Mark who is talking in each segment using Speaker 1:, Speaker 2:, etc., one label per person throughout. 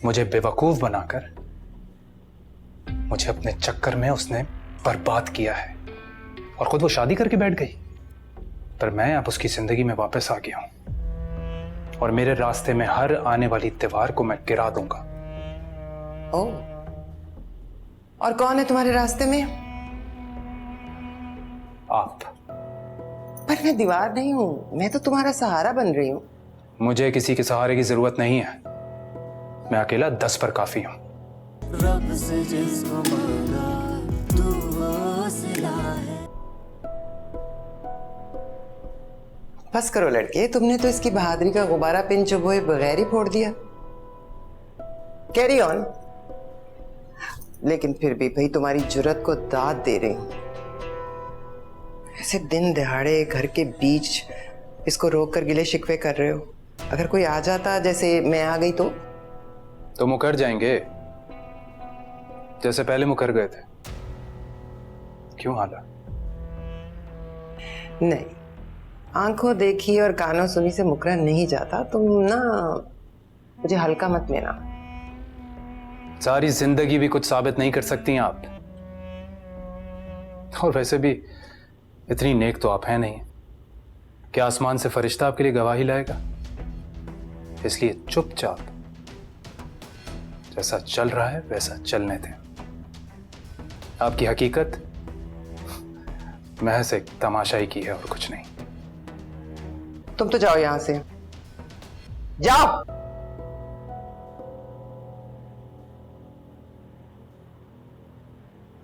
Speaker 1: मुझे बेवकूफ बनाकर मुझे अपने चक्कर में उसने बर्बाद किया है और खुद वो शादी करके बैठ गई। पर मैं अब उसकी जिंदगी में वापस आ गया हूं और मेरे रास्ते में हर आने वाली त्योहार को मैं गिरा दूंगा।
Speaker 2: ओह, और कौन है तुम्हारे रास्ते में?
Speaker 1: आप।
Speaker 2: पर मैं दीवार नहीं हूं, मैं तो तुम्हारा सहारा बन रही हूं।
Speaker 1: मुझे किसी के सहारे की जरूरत नहीं है, मैं अकेला 10 पर काफी हूं।
Speaker 3: रब से जिसको मांगा तू हौसला है।
Speaker 2: बस करो लड़के, तुमने तो इसकी बहादुरी का गुब्बारा पिन चुभोए बगैर ही फोड़ दिया। Carry on. लेकिन फिर भी भाई तुम्हारी जुर्रत को दाद दे रही हूं। ऐसे दिन दिहाड़े घर के बीच इसको रोक कर गिले शिकवे कर रहे हो। अगर कोई आ जाता, जैसे मैं आ गई तो
Speaker 1: मुकर जाएंगे जैसे पहले मुकर गए थे। क्यों हाला?
Speaker 2: नहीं, आंखों देखी और कानों सुनी से मुकरा नहीं जाता। तुम ना मुझे हल्का मत लेना।
Speaker 1: सारी जिंदगी भी कुछ साबित नहीं कर सकती आप, और वैसे भी इतनी नेक तो आप हैं नहीं कि आसमान से फरिश्ता आपके लिए गवाही लाएगा। इसलिए चुपचाप जैसा चल रहा है वैसा चलने दें। आपकी हकीकत महज एक तमाशाई की है और कुछ नहीं।
Speaker 2: तुम तो जाओ यहां से, जाओ।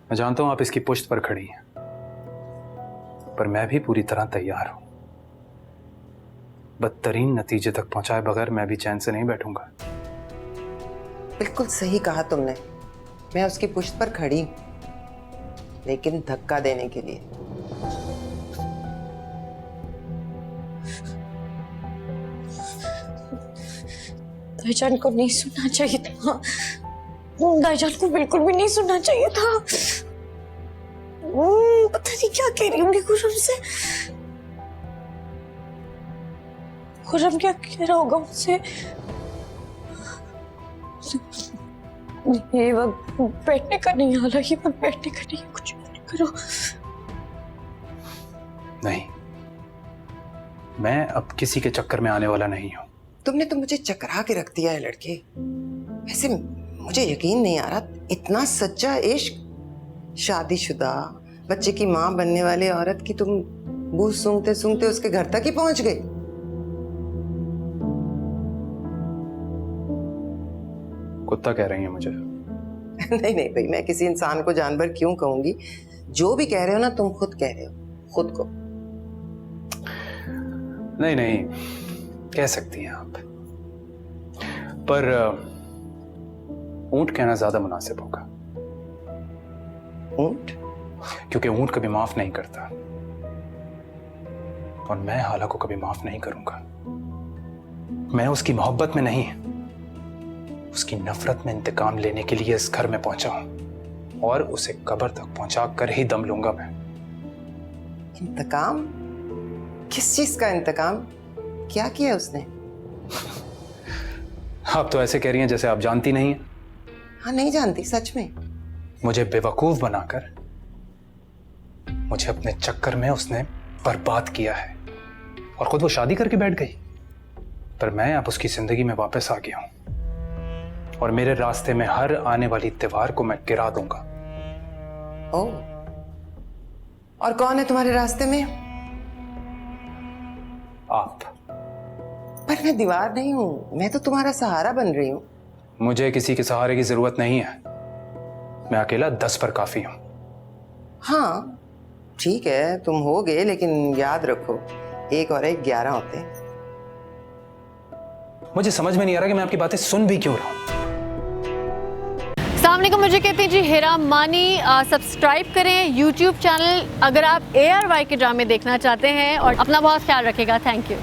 Speaker 1: मैं जानता हूं आप इसकी पुश्त पर खड़ी हैं, पर मैं भी पूरी तरह तैयार हूं। बदतरीन नतीजे तक पहुंचाए बगैर मैं भी चैन से नहीं बैठूंगा।
Speaker 2: बिल्कुल सही कहा तुमने। मैं उसकी पुश्त पर खड़ी हूं, लेकिन धक्का देने के लिए।
Speaker 4: दाईजान को नहीं सुनना चाहिए था। दाईजान को बिल्कुल भी नहीं सुनना चाहिए था। पता नहीं क्या कह रही होंगी खुर्रम से। खुर्रम क्या कह रहा होगा मुझसे? ये वक्त बैठने का नहीं, हालांकि वक्त बैठने का नहीं, कुछ भी करो।
Speaker 1: नहीं, मैं अब किसी के चक्कर में आने वाला नहीं हूं।
Speaker 2: तुमने तो मुझे चकरा के रख दिया है लड़के। वैसे मुझे यकीन नहीं आ रहा, इतना सच्चा इश्क, शादीशुदा बच्चे की मां बनने वाली औरत की तुम बूझ सूंघते सूंघते उसके घर तक ही पहुंच गई।
Speaker 1: कुत्ता कह रही है मुझे?
Speaker 2: नहीं नहीं भाई, मैं किसी इंसान को जानवर क्यों कहूंगी? जो भी कह रहे हो ना, तुम खुद कह रहे हो खुद को।
Speaker 1: नहीं नहीं, कह सकती हैं आप, पर ऊंट कहना ज्यादा मुनासिब होगा।
Speaker 2: ऊंट?
Speaker 1: क्योंकि ऊंट कभी माफ नहीं करता और मैं हाला को कभी माफ नहीं करूंगा। मैं उसकी मोहब्बत में नहीं, उसकी नफरत में इंतकाम लेने के लिए इस घर में पहुंचा हूं और उसे कब्र तक पहुंचा कर ही दम लूंगा मैं।
Speaker 2: इंतकाम? किस चीज का इंतकाम? क्या किया उसने?
Speaker 1: आप तो ऐसे कह रही हैं जैसे आप जानती नहीं हैं।
Speaker 2: हाँ, नहीं जानती सच में।
Speaker 1: मुझे बेवकूफ बनाकर मुझे अपने चक्कर में उसने बर्बाद किया है और खुद वो शादी करके बैठ गई। पर मैं अब उसकी जिंदगी में वापस आ गया हूं और मेरे रास्ते में हर आने वाली त्योहार को मैं गिरा दूंगा।
Speaker 2: ओह, और कौन है तुम्हारे रास्ते में?
Speaker 1: आप।
Speaker 2: पर मैं दीवार नहीं हूं, मैं तो तुम्हारा सहारा बन रही हूं।
Speaker 1: मुझे किसी के सहारे की जरूरत नहीं है, मैं अकेला 10 पर काफी हूं।
Speaker 2: हाँ ठीक है, तुम हो गए, लेकिन याद रखो 1 और 1 11 होते हैं।
Speaker 1: मुझे समझ में नहीं आ रहा कि मैं आपकी बातें सुन भी क्यों रहा हूं।
Speaker 4: सामने को मुझे कहती जी हिरा मानी। सब्सक्राइब करें YouTube चैनल अगर आप ARY के ड्रामे देखना चाहते हैं और अपना बहुत ख्याल रखेगा। Thank you.